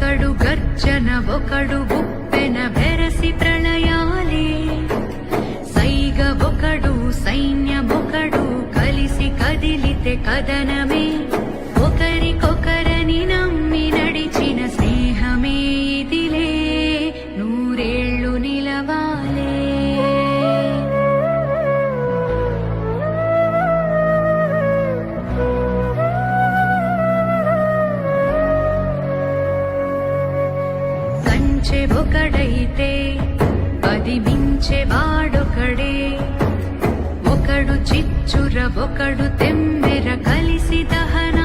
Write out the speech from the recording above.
ఒకడు గర్జన ఒకడు ఉప్పెన బెరసి ప్రళయాలే సైగ ఒకడు సైన్యమొకడు కలిసి కదిలితే కదనమే ఒకరికొకరని నమ్మి నడిచిన స్నేహమే ఇదిలే నూరేళ్లు నిలవాలే. కంచె ఒకడైతే అది మించె వాడొకడే ఒకడు చిచ్చుర ఒకడు తెమ్మెర కలిసి దహన